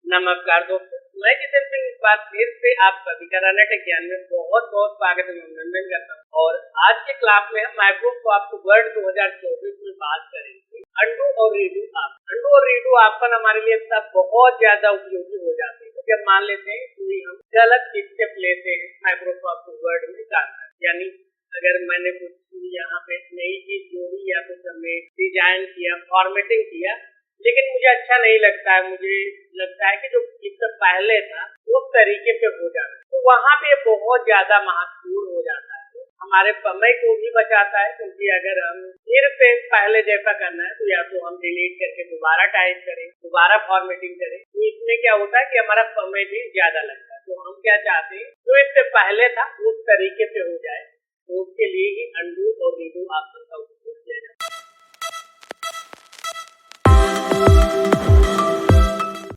नमस्कार दोस्तों, मैं जितेंद्र सिंह इस बार फिर से आप सभी का रन टेक ज्ञान में बहुत बहुत स्वागत अभिनंदन करता हूँ। और आज के क्लास में हम माइक्रोसॉफ्ट वर्ड 2024 में बात करेंगे अंडू और रीडू आप। अंडू और रीडू आपन हमारे लिए सब बहुत ज्यादा उपयोगी हो जाते हैं। जब मान लेते हैं कि हम गलत स्टेप लेते हैं माइक्रोसॉफ्ट वर्ड में जाकर, यानी अगर मैंने कुछ यहाँ पे नई चीज जोड़ी या कुछ हमने डिजाइन किया, फॉर्मेटिंग किया, लेकिन मुझे अच्छा नहीं लगता है, मुझे लगता है कि जो इससे पहले था उस तरीके से हो जाना, तो वहाँ पे बहुत ज्यादा महत्वपूर्ण हो जाता है। हमारे समय को भी बचाता है, क्योंकि अगर हम फिर से पहले जैसा करना है तो या तो हम डिलीट करके दोबारा टाइप करें, दोबारा फॉर्मेटिंग करें, तो इसमें क्या होता है कि हमारा समय भी ज्यादा लगता है। तो हम क्या चाहते हैं, जो इससे पहले था उस तरीके से हो जाए, तो उसके लिए ही अंडू और रीडू ऑप्शन का उपयोग किया जाता है।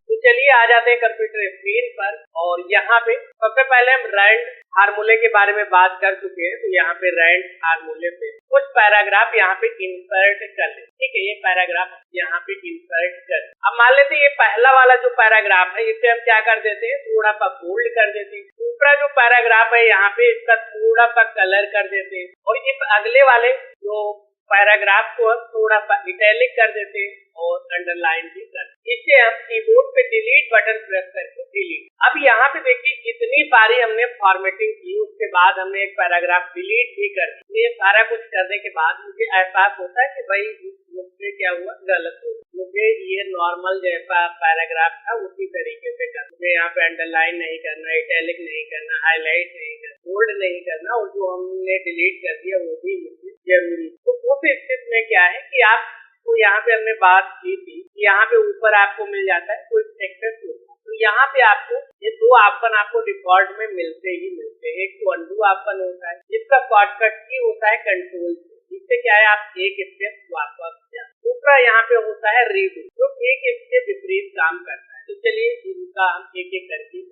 तो चलिए आ जाते हैं कंप्यूटर स्क्रीन पर, और यहाँ पे सबसे पहले हम रैंड फार्मूले के बारे में बात कर चुके हैं। तो यहाँ पे रैंड फार्मूले पे कुछ पैराग्राफ यहाँ पे इंसर्ट कर ले। ठीक है, ये पैराग्राफ यहाँ पे इंसर्ट कर। अब मान लेते हैं ये पहला वाला जो पैराग्राफ है, इसे हम क्या कर देते हैं, थोड़ा सा बोल्ड कर देते हैं। दूसरा जो पैराग्राफ है यहाँ पे इसका थोड़ा सा कलर कर देते हैं, और ये अगले वाले जो पैराग्राफ को हम थोड़ा सा इटैलिक कर देते हैं और अंडरलाइन भी कर देते हैं। इससे हम कीबोर्ड पे डिलीट बटन प्रेस करके डिलीट। अब यहाँ पे देखिए जितनी बारी हमने फॉर्मेटिंग की, उसके बाद हमने एक पैराग्राफ डिलीट भी कर दी। ये सारा कुछ करने के बाद मुझे एहसास होता है कि भाई मुझसे क्या हुआ, गलत हो, मुझे ये नॉर्मल जैसा पैराग्राफ था उसी तरीके से करना। मुझे यहाँ पे अंडरलाइन नहीं करना, इटैलिक नहीं करना, हाईलाइट नहीं करना, बोल्ड नहीं करना, और जो हमने डिलीट कर दिया वो भी मुझे जरूरी। तो उस स्थिति में क्या है कि आप तो यहाँ पे हमने बात की थी, यहाँ पे ऊपर आपको मिल जाता है कोई एक्सेस होता है, तो यहाँ पे आपको ये दो ऑप्शन आपको डिफॉल्ट में मिलते ही मिलते हैं। एक तो अंडू ऑप्शन होता है, जिसका शॉर्टकट की होता है कंट्रोल, इससे क्या है आप एक स्टेप वापस जाए। दूसरा यहाँ पे होता है रीडू, जो एक इसके विपरीत काम करता है। तो चलिए इनका हम एक एक करके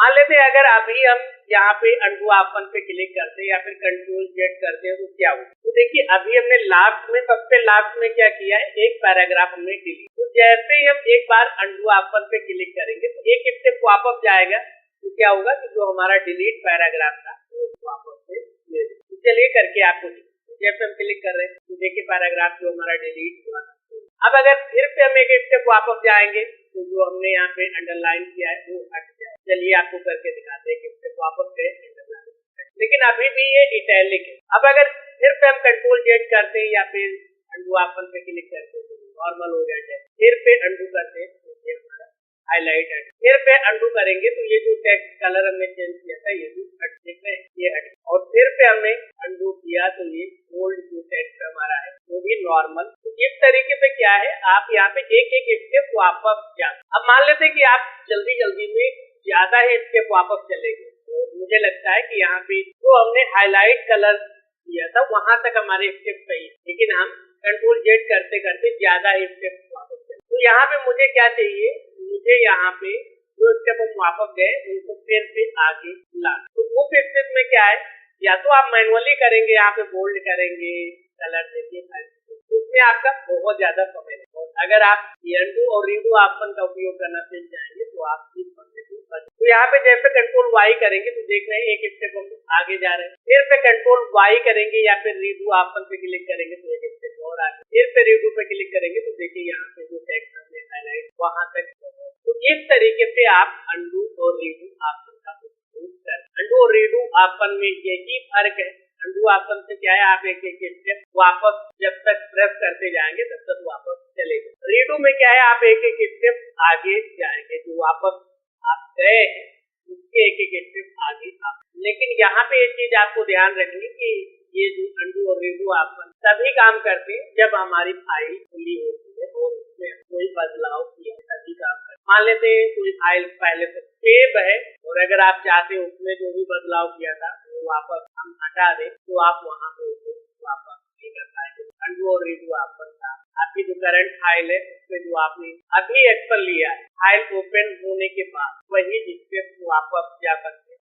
मान लेते हैं। अगर अभी हम यहाँ पे अंडू ऑप्शन पे क्लिक करते हैं या फिर कंट्रोल जेड करते हैं तो क्या होगा, तो देखिए अभी हमने लास्ट में, सबसे लास्ट में क्या किया है, एक पैराग्राफ हमने डिलीट। तो जैसे ही हम एक बार अंडू ऑप्शन पे क्लिक करेंगे तो एक स्टेप वापस जाएगा, तो क्या होगा कि जो हमारा डिलीट पैराग्राफ था वो वापस से ले। तो चलिए करके आपको जैसे हम क्लिक कर रहे हैं तो देखिए पैराग्राफ जो हमारा डिलीट हुआ था। अब अगर फिर से हम एक स्टेप वापस जाएंगे तो जो हमने यहाँ पे अंडरलाइन किया है वो हट जाए। चलिए आपको करके दिखाते हैं कि स्टेप वापस गए, लेकिन अभी भी ये इटैलिक है। अब अगर फिर से हम कंट्रोल जेड करते हैं या फिर अंडू ऑप्शन पे क्लिक करते हैं तो नॉर्मल हो जाता है। फिर पे अंडू करते हैं तो ये हमारा हाईलाइट है। फिर पे अंडू करेंगे तो ये जो टेक्स्ट कलर हमने चेंज किया था ये भी हट गया, ये हट। और फिर पे हमने अंडू किया तो ये बोल्ड जो टेक्स्ट हमारा है वो भी नॉर्मल। तो इस तरीके से क्या है, आप यहाँ पे एक एक स्टेप वापस जाते। अब मान लेते हैं कि आप जल्दी जल्दी में ज्यादा ही स्टेप वापस चलेंगे, तो मुझे लगता है कि यहाँ पे जो हमने हाईलाइट कलर किया था वहां तक हमारे स्टेप सही है, लेकिन हम कंट्रोल जेड करते करते ज्यादा ही स्टेप वापस चले। तो यहाँ पे मुझे क्या चाहिए, मुझे यहाँ पे जो स्टेप हम वापस गए उनको फिर से आगे ला। तो वो स्टेप में क्या है, या तो आप मैनुअली करेंगे, यहाँ पे बोल्ड करेंगे, कलर देंगे, उसमें आपका बहुत ज्यादा समय है। और अगर आप अंडू और रीडू ऑप्शन का उपयोग करना सीख जाएंगे तो आप इस समय को बच। तो यहाँ पे जैसे कंट्रोल वाई करेंगे तो देख रहे हैं एक स्टेप हम आगे जा रहे हैं। फिर से कंट्रोल वाई करेंगे या फिर रीडू ऑप्शन पे क्लिक करेंगे तो एक स्टेप और आगे। फिर से रीडू पे क्लिक करेंगे तो देखिए यहाँ पे जो टेक्स्ट हमने हाईलाइट वहां तक। तो इस तरीके से आप अंडू और रीडू ऑप्शन का उपयोग करें। अंडू और रीडू ऑप्शन में यही फर्क है। अंडू ऑप्शन से क्या है, आप एक एक स्टेप वापस जब तक प्रेस करते जाएंगे तब तक वापस चलेगा। रीडू में क्या है, आप एक एक स्टेप आगे जाएंगे, जो वापस आप गए हैं उसके एक एक स्टेप आगे आप। लेकिन यहाँ पे एक चीज आपको ध्यान रखनी कि ये जो अंडू और रीडू ऑप्शन तभी काम करते हैं जब हमारी फाइल खुली होती है और उसमें कोई बदलाव किया तभी काम करते। मान लेते हैं कोई फाइल पहले से सेव है और अगर आप चाहते हैं उसमें जो भी बदलाव किया था वो वापस हम हटा दें तो आप वहाँ पे वापस नहीं कर पाएंगे। अंडू और रीडू ऑप्शन था, आपकी जो करंट फाइल है उसमें जो आपने अभी एक्शन लिया है, फाइल ओपन होने के बाद वही स्टेप वापस जा सकते हैं